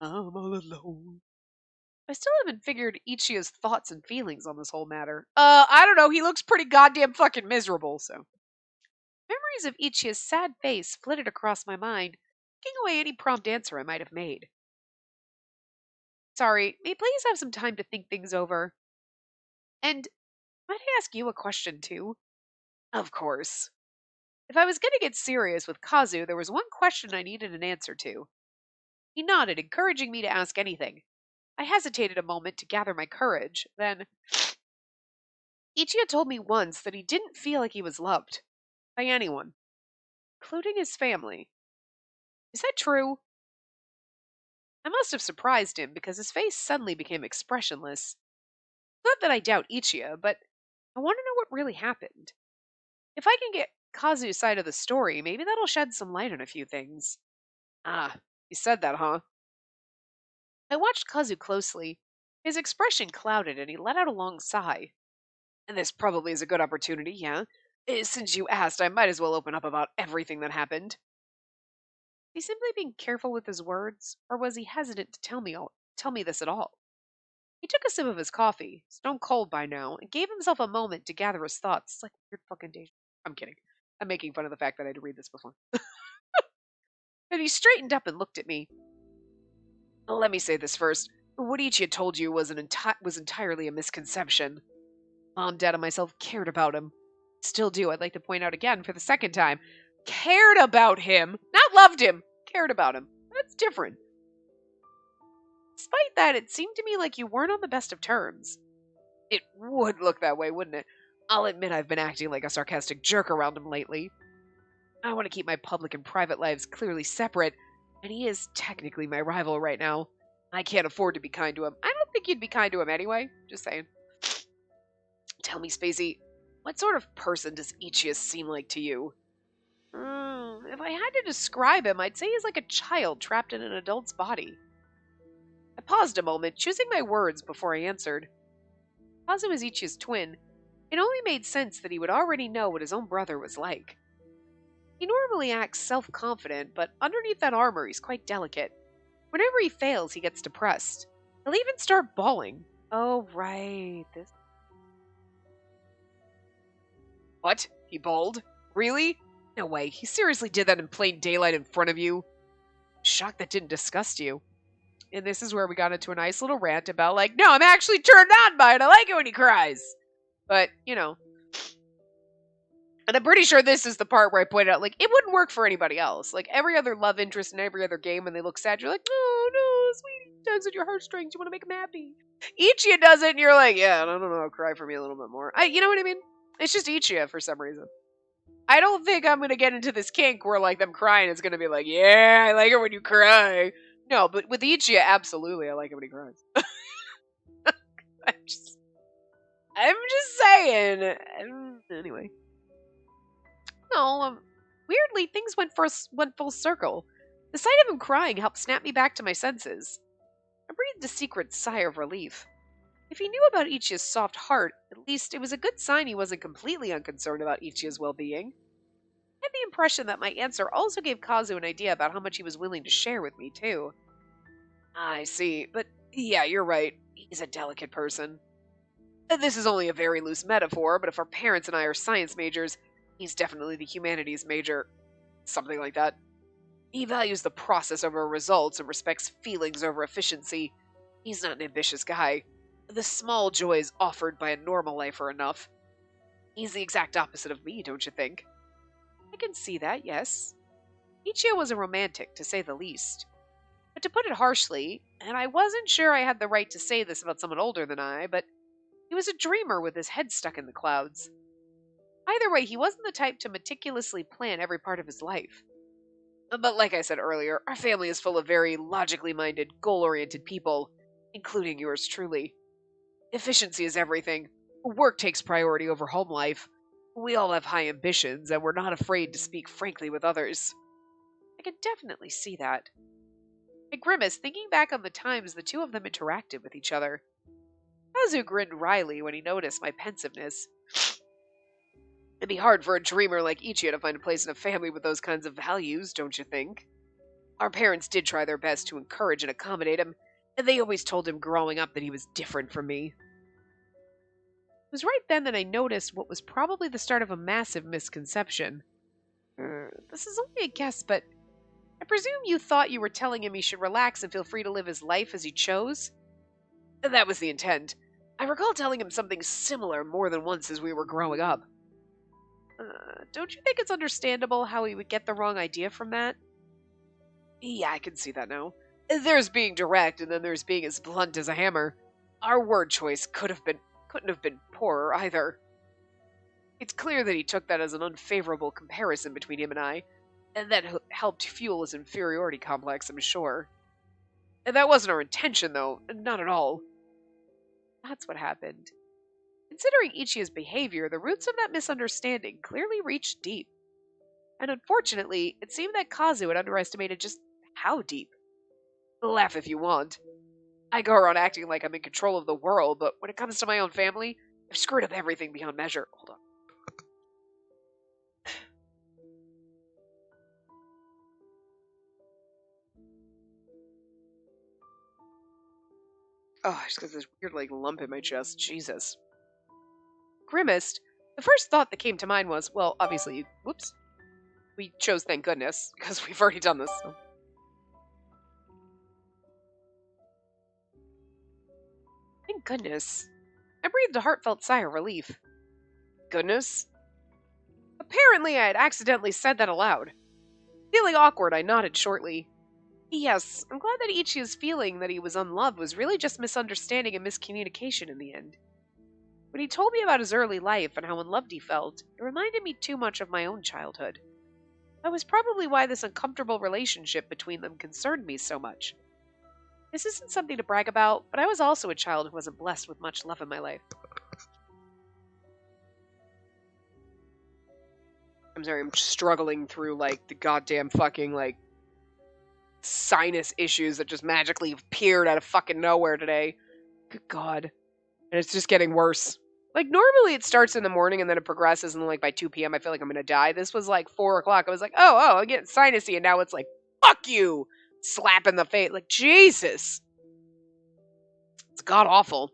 I'm all alone. I still haven't figured Ichiya's thoughts and feelings on this whole matter. I don't know, he looks pretty goddamn fucking miserable, so. Memories of Ichiya's sad face flitted across my mind, taking away any prompt answer I might have made. Sorry, may I please have some time to think things over? And might I ask you a question, too? Of course. If I was going to get serious with Kazu, there was one question I needed an answer to. He nodded, encouraging me to ask anything. I hesitated a moment to gather my courage, then... Ichiya told me once that he didn't feel like he was loved. By anyone. Including his family. Is that true? I must have surprised him because his face suddenly became expressionless. Not that I doubt Ichiya, but I want to know what really happened. If I can get Kazu's side of the story, maybe that'll shed some light on a few things. Ah, you said that, huh? I watched Kazu closely. His expression clouded and he let out a long sigh. And this probably is a good opportunity, yeah? Since you asked, I might as well open up about everything that happened. Was he simply being careful with his words, or was he hesitant to tell me this at all? He took a sip of his coffee, stone cold by now, and gave himself a moment to gather his thoughts. It's like weird fucking deja. I'm kidding. I'm making fun of the fact that I had to read this before. Then he straightened up and looked at me. Let me say this first. What Ichi told you was was entirely a misconception. Mom, Dad, and myself cared about him. Still do, I'd like to point out again for the second time. Cared about him. Not loved him. Cared about him. That's different. Despite that, it seemed to me like you weren't on the best of terms. It would look that way, wouldn't it? I'll admit I've been acting like a sarcastic jerk around him lately. I want to keep my public and private lives clearly separate, and he is technically my rival right now. I can't afford to be kind to him. I don't think you'd be kind to him anyway. Just saying. Tell me, Spacey, what sort of person does Ichias seem like to you? If I had to describe him, I'd say he's like a child trapped in an adult's body. I paused a moment, choosing my words before I answered. Kazu was Ichi's twin. It only made sense that he would already know what his own brother was like. He normally acts self-confident, but underneath that armor he's quite delicate. Whenever he fails, he gets depressed. He'll even start bawling. Oh, right. This. What? He bawled? Really? No way. He seriously did that in plain daylight in front of you? Shocked that didn't disgust you. And this is where we got into a nice little rant about, like, no, I'm actually turned on by it. I like it when he cries. But, you know. And I'm pretty sure this is the part where I pointed out, like, it wouldn't work for anybody else. Like, every other love interest in every other game, when they look sad, you're like, oh, no, sweetie, tugs at your heartstrings. You want to make him happy. Ichiya does it, and you're like, yeah, I don't know, cry for me a little bit more. You know what I mean? It's just Ichiya for some reason. I don't think I'm going to get into this kink where, like, them crying is going to be like, yeah, I like it when you cry. No, but with Ichiya, absolutely, I like it when he cries. I'm just saying. Anyway. No, weirdly, things went full circle. The sight of him crying helped snap me back to my senses. I breathed a secret sigh of relief. If he knew about Ichiya's soft heart, at least it was a good sign he wasn't completely unconcerned about Ichiya's well-being. I had the impression that my answer also gave Kazu an idea about how much he was willing to share with me, too. I see, but yeah, you're right. He's a delicate person. This is only a very loose metaphor, but if our parents and I are science majors, he's definitely the humanities major. Something like that. He values the process over results and respects feelings over efficiency. He's not an ambitious guy. The small joys offered by a normal life are enough. He's the exact opposite of me, don't you think? I can see that, yes. Ichiya was a romantic, to say the least. But to put it harshly, and I wasn't sure I had the right to say this about someone older than I, but he was a dreamer with his head stuck in the clouds. Either way, he wasn't the type to meticulously plan every part of his life. But like I said earlier, our family is full of very logically minded, goal-oriented people, including yours truly. Efficiency is everything. Work takes priority over home life. We all have high ambitions, and we're not afraid to speak frankly with others. I can definitely see that. I grimaced, thinking back on the times the two of them interacted with each other. Kazu grinned wryly when he noticed my pensiveness. It'd be hard for a dreamer like Ichiya to find a place in a family with those kinds of values, don't you think? Our parents did try their best to encourage and accommodate him, and they always told him growing up that he was different from me. It was right then that I noticed what was probably the start of a massive misconception. This is only a guess, but I presume you thought you were telling him he should relax and feel free to live his life as he chose? That was the intent. I recall telling him something similar more than once as we were growing up. Don't you think it's understandable how he would get the wrong idea from that? Yeah, I can see that now. There's being direct, and then there's being as blunt as a hammer. Our word choice couldn't have been poorer either. It's clear that he took that as an unfavorable comparison between him and I, and that helped fuel his inferiority complex, I'm sure. That wasn't our intention, though. Not at all. That's what happened. Considering Ichia's behavior, the roots of that misunderstanding clearly reached deep. And unfortunately, it seemed that Kazu had underestimated just how deep. Laugh if you want. I go around acting like I'm in control of the world, but when it comes to my own family, I've screwed up everything beyond measure. Hold on. Oh, I just got this weird, lump in my chest. Jesus. Grimaced, the first thought that came to mind was, well, obviously, whoops. We chose thank goodness, because we've already done this. So. Thank goodness. I breathed a heartfelt sigh of relief. Goodness? Apparently I had accidentally said that aloud. Feeling awkward, I nodded shortly. Yes, I'm glad that Ichi's feeling that he was unloved was really just misunderstanding and miscommunication in the end. When he told me about his early life and how unloved he felt, it reminded me too much of my own childhood. That was probably why this uncomfortable relationship between them concerned me so much. This isn't something to brag about, but I was also a child who wasn't blessed with much love in my life. I'm sorry, I'm struggling through, the goddamn fucking, sinus issues that just magically appeared out of fucking nowhere today. Good God. And it's just getting worse. Normally it starts in the morning and then it progresses, and then, by 2 p.m. I feel like I'm gonna die. This was, 4 o'clock. I was like, oh, I'm getting sinusy, and now it's fuck you! Slap in the face. Jesus! It's god-awful.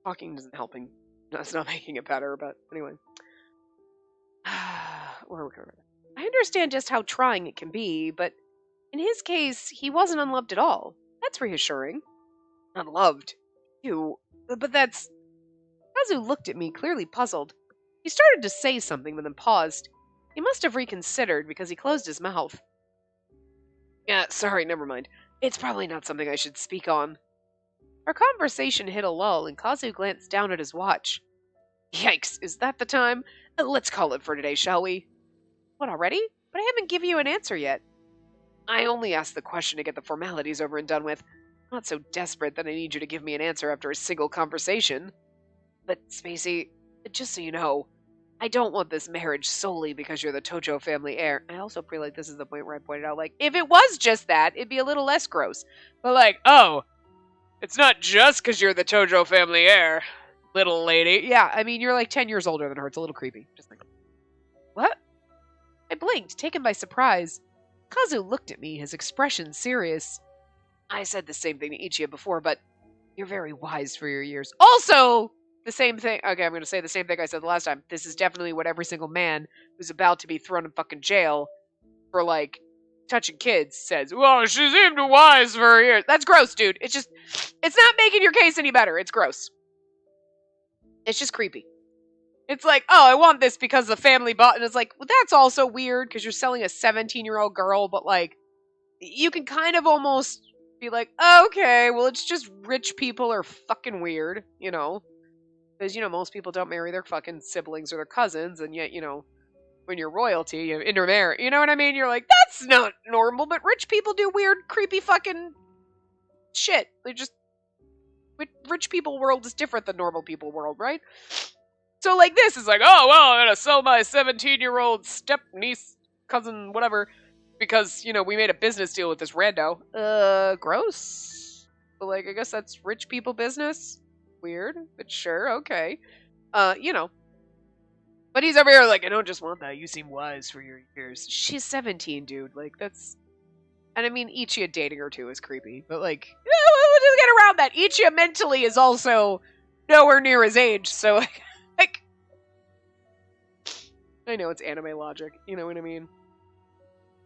Talking isn't helping. No, it's not making it better, but anyway. Where are we going? I understand just how trying it can be, but in his case, he wasn't unloved at all. That's reassuring. Unloved? But that's... Kazu looked at me, clearly puzzled. He started to say something, but then paused. He must have reconsidered, because he closed his mouth. Yeah, sorry, never mind. It's probably not something I should speak on. Our conversation hit a lull, and Kazu glanced down at his watch. Yikes, is that the time? Let's call it for today, shall we? What, already? But I haven't given you an answer yet. I only asked the question to get the formalities over and done with. I'm not so desperate that I need you to give me an answer after a single conversation. But, Spacey, just so you know, I don't want this marriage solely because you're the Tojo family heir. I also feel like this is the point where I pointed out, if it was just that, it'd be a little less gross. But, oh, it's not just because you're the Tojo family heir, little lady. Yeah, I mean, you're 10 years older than her. It's a little creepy. Just what? I blinked, taken by surprise. Kazu looked at me, his expression serious. I said the same thing to Ichiya before, but you're very wise for your years. Also... the same thing. Okay, I'm going to say the same thing I said the last time. This is definitely what every single man who's about to be thrown in fucking jail for, touching kids says. Well, she seemed wise for her years. That's gross, dude. It's not making your case any better. It's gross. It's just creepy. It's oh, I want this because the family bought, and it's well, that's also weird because you're selling a 17-year-old girl, but, you can kind of almost be oh, okay, well, it's just rich people are fucking weird, Because, most people don't marry their fucking siblings or their cousins, and yet, when you're royalty, you intermarry. You know what I mean? You're that's not normal, but rich people do weird, creepy fucking shit. Rich people world is different than normal people world, right? So, this is oh, well, I'm gonna sell my 17-year-old step-niece, cousin, whatever, because, we made a business deal with this rando. Gross. But, I guess that's rich people business? Weird, but sure, okay. But he's over here I don't just want that. You seem wise for your years. She's 17, dude. That's... And I mean, Ichiya dating her too is creepy, but we'll just get around that. Ichiya mentally is also nowhere near his age, so I know it's anime logic, you know what I mean?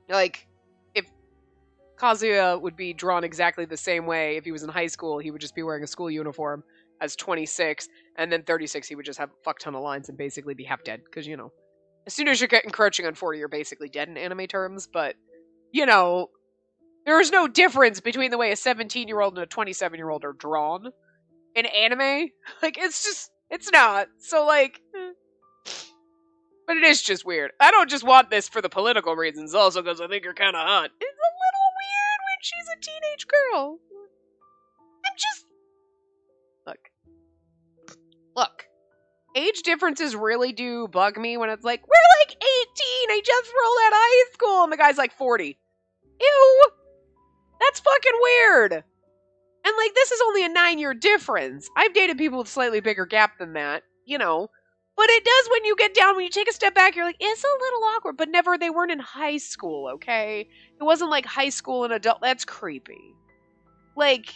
If Kazuya would be drawn exactly the same way if he was in high school, he would just be wearing a school uniform as 26, and then 36 he would just have a fuck ton of lines and basically be half dead, because, as soon as you're encroaching on 40, you're basically dead in anime terms, but, there's no difference between the way a 17-year-old and a 27-year-old are drawn in anime. It's not. So, but it is just weird. I don't just want this for the political reasons, also because I think you're kind of hot. It's a little weird when she's a teenage girl. Look, age differences really do bug me when it's like, we're like 18, I just rolled out of high school, and the guy's like 40. Ew! That's fucking weird! And like, this is only a 9-year difference. I've dated people with slightly bigger gap than that, you know. But it does when you get down, when you take a step back, you're like, it's a little awkward. But never, they weren't in high school, okay? It wasn't like high school and adult. That's creepy. Like,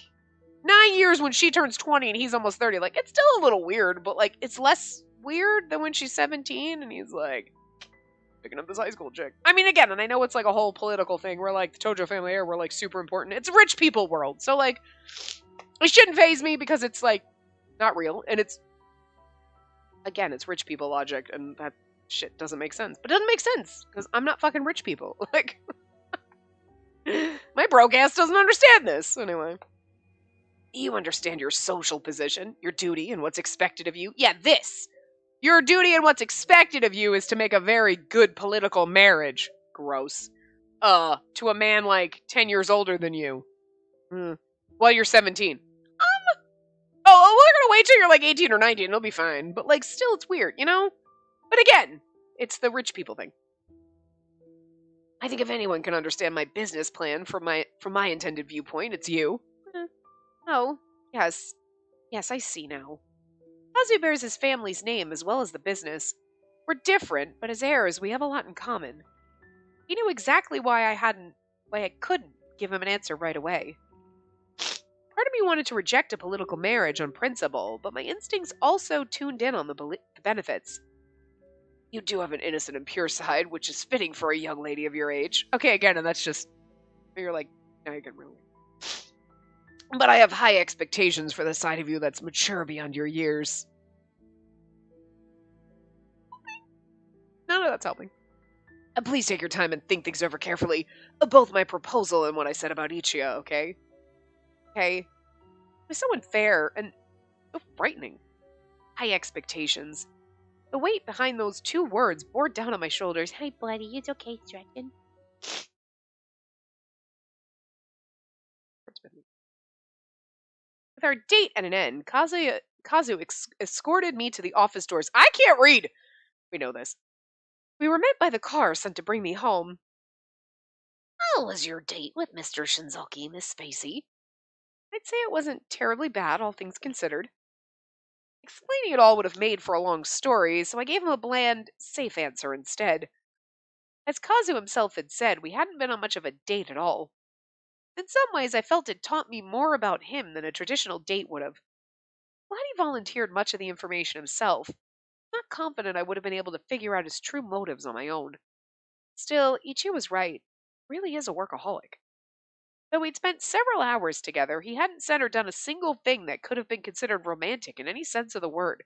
9 years when she turns 20 and he's almost 30. Like, it's still a little weird, but like, it's less weird than when she's 17 and he's like, picking up this high school chick. I mean, again, and I know it's like a whole political thing where like the Tojo family are, we're like super important. It's a rich people world. So like, it shouldn't faze me because it's like not real. And it's, again, it's rich people logic, and that shit doesn't make sense. But it doesn't make sense because I'm not fucking rich people. Like, my broke ass doesn't understand this. Anyway. You understand your social position, your duty, and what's expected of you. Yeah, this. Your duty and what's expected of you is to make a very good political marriage. Gross. To a man like 10 years older than you. While you're 17. Oh, we're gonna wait till you're like 18 or 19, it'll be fine. But like, still, it's weird, you know? But again, it's the rich people thing. I think if anyone can understand my business plan from my intended viewpoint, it's you. Oh, yes. Yes, I see now. Kazu bears his family's name as well as the business. We're different, but as heirs, we have a lot in common. He knew exactly why I couldn't give him an answer right away. Part of me wanted to reject a political marriage on principle, but my instincts also tuned in on the benefits. You do have an innocent and pure side, which is fitting for a young lady of your age. Okay, again, and that's just, you're like, now you can really. But I have high expectations for the side of you that's mature beyond your years. None of that's helping. Please take your time and think things over carefully. Both my proposal and what I said about Ichiya, okay? Okay? It was so unfair and so frightening. High expectations. The weight behind those 2 words bore down on my shoulders. Hey, buddy, it's okay stretching. With our date at an end, Kazu escorted me to the office doors. I can't read! We know this. We were met by the car sent to bring me home. How was your date with Mr. Shinzaki, Miss Spacey? I'd say it wasn't terribly bad, all things considered. Explaining it all would have made for a long story, so I gave him a bland, safe answer instead. As Kazu himself had said, we hadn't been on much of a date at all. In some ways, I felt it taught me more about him than a traditional date would have. Glad he volunteered much of the information himself. Not confident I would have been able to figure out his true motives on my own. Still, Ichi was right. He really is a workaholic. Though we'd spent several hours together, he hadn't said or done a single thing that could have been considered romantic in any sense of the word.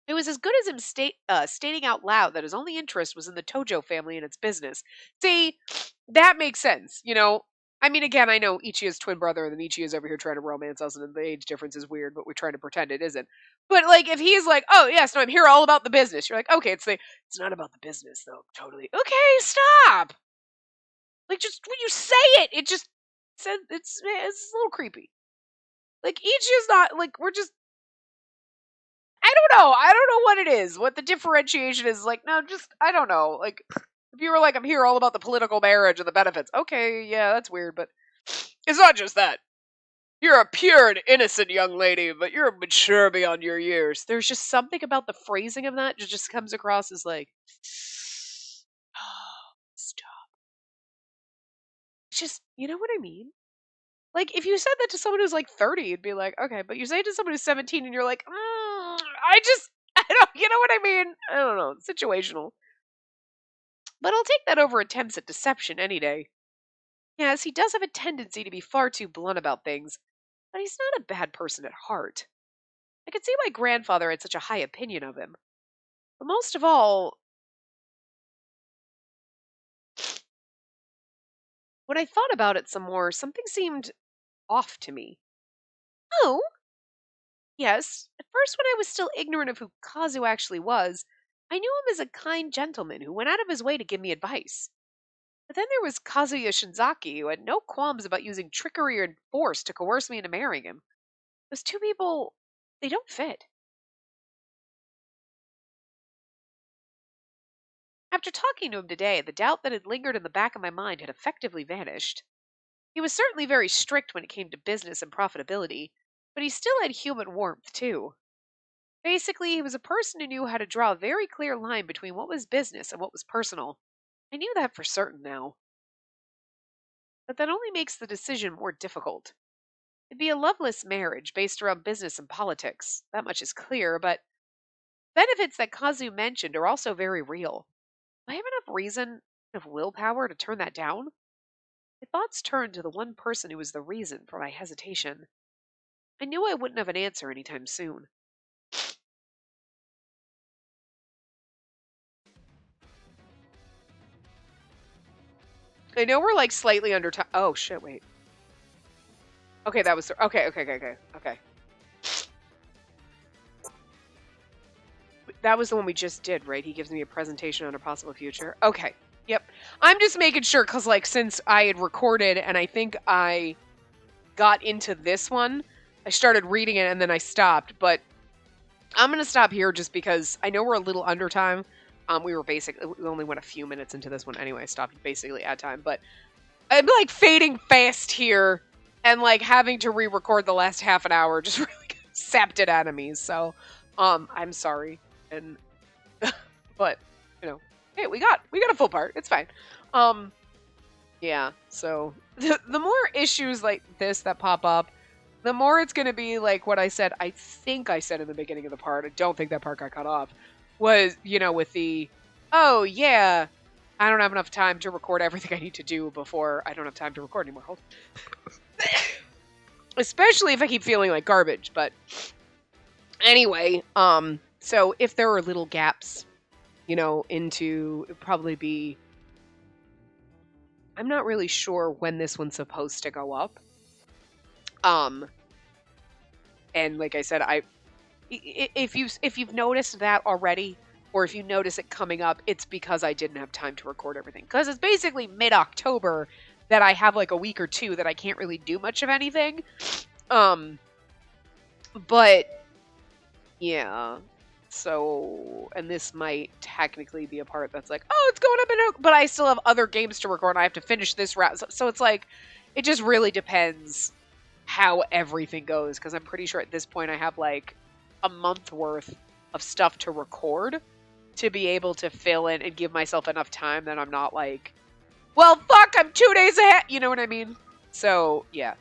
It was as good as him stating out loud that his only interest was in the Tojo family and its business. See, that makes sense, you know? I mean, again, I know Ichiya's twin brother, and then Ichiya's over here trying to romance us, and the age difference is weird, but we're trying to pretend it isn't. But, like, if he's like, oh, yes, no, I'm here all about the business, you're like, okay, it's not about the business, though, totally. Okay, stop! Like, just when you say it, it just says, it's a little creepy. Like, Ichiya's not, like, we're just, I don't know what it is, what the differentiation is. Like, no, just, I don't know. Like, if you were like, I'm here all about the political marriage and the benefits. Okay, yeah, that's weird, but it's not just that. You're a pure and innocent young lady, but you're mature beyond your years. There's just something about the phrasing of that that just comes across as like, oh, stop. It's just, you know what I mean? Like, if you said that to someone who's like 30, you'd be like, okay, but you say it to someone who's 17 and you're like, I don't, you know what I mean? I don't know, situational. But I'll take that over attempts at deception any day. Yes, he does have a tendency to be far too blunt about things, but he's not a bad person at heart. I could see why grandfather had such a high opinion of him. But most of all, when I thought about it some more, something seemed off to me. Oh? Yes, at first when I was still ignorant of who Kazu actually was, I knew him as a kind gentleman who went out of his way to give me advice. But then there was Kazuya Shinzaki, who had no qualms about using trickery and force to coerce me into marrying him. Those 2 people, they don't fit. After talking to him today, the doubt that had lingered in the back of my mind had effectively vanished. He was certainly very strict when it came to business and profitability, but he still had human warmth, too. Basically, he was a person who knew how to draw a very clear line between what was business and what was personal. I knew that for certain now. But that only makes the decision more difficult. It'd be a loveless marriage based around business and politics. That much is clear, but benefits that Kazu mentioned are also very real. Do I have enough reason, enough willpower to turn that down? My thoughts turned to the one person who was the reason for my hesitation. I knew I wouldn't have an answer anytime soon. I know we're like slightly under time. Oh shit! Wait. Okay, that was okay. That was the one we just did, right? He gives me a presentation on a possible future. Okay. Yep. I'm just making sure because, like, since I had recorded and I think I got into this one, I started reading it and then I stopped. But I'm gonna stop here just because I know we're a little under time. We only went a few minutes into this one anyway. I stopped basically at time, but I'm like fading fast here and like having to re-record the last half an hour just really sapped it out of me. So, I'm sorry. And but hey, we got a full part. It's fine. Yeah. So the more issues like this that pop up, the more it's gonna be like what I said. I think I said in the beginning of the part. I don't think that part got cut off. Was with the oh yeah, I don't have enough time to record everything I need to do before I don't have time to record anymore. Hold. Especially if I keep feeling like garbage. But anyway, so if there are little gaps, into it'd probably be. I'm not really sure when this one's supposed to go up. And like I said, if you've noticed that already, or if you notice it coming up, it's because I didn't have time to record everything. Because it's basically mid-October that I have like a week or two that I can't really do much of anything. But yeah. So, and this might technically be a part that's like, oh, it's going up but I still have other games to record. And I have to finish this route. So it's like, it just really depends how everything goes. Because I'm pretty sure at this point I have like a month worth of stuff to record to be able to fill in and give myself enough time that I'm not like, well, fuck, I'm 2 days ahead. You know what I mean? So, yeah.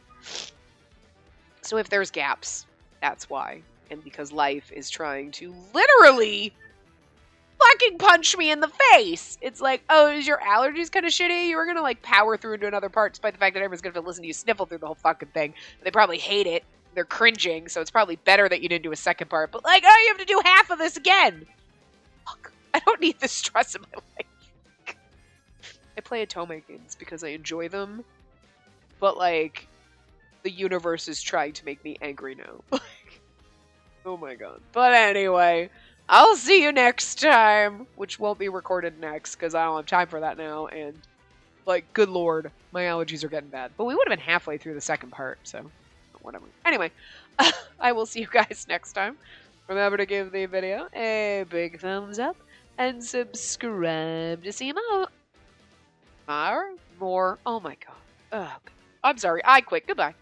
So if there's gaps, that's why. And because life is trying to literally fucking punch me in the face. It's like, oh, is your allergies kind of shitty? You were going to like power through into another part despite the fact that everyone's going to listen to you sniffle through the whole fucking thing. They probably hate it. They're cringing, so it's probably better that you didn't do a second part. But like, oh, you have to do half of this again. Fuck. I don't need this stress in my life. I play Atome games because I enjoy them. But like, the universe is trying to make me angry now. Oh my god. But anyway, I'll see you next time, which won't be recorded next because I don't have time for that now. And like, good lord, my allergies are getting bad. But we would have been halfway through the second part, so whatever. Anyway, I will see you guys next time. Remember to give the video a big thumbs up and subscribe to see more. Oh my god. Ugh. I'm sorry. I quit. Goodbye.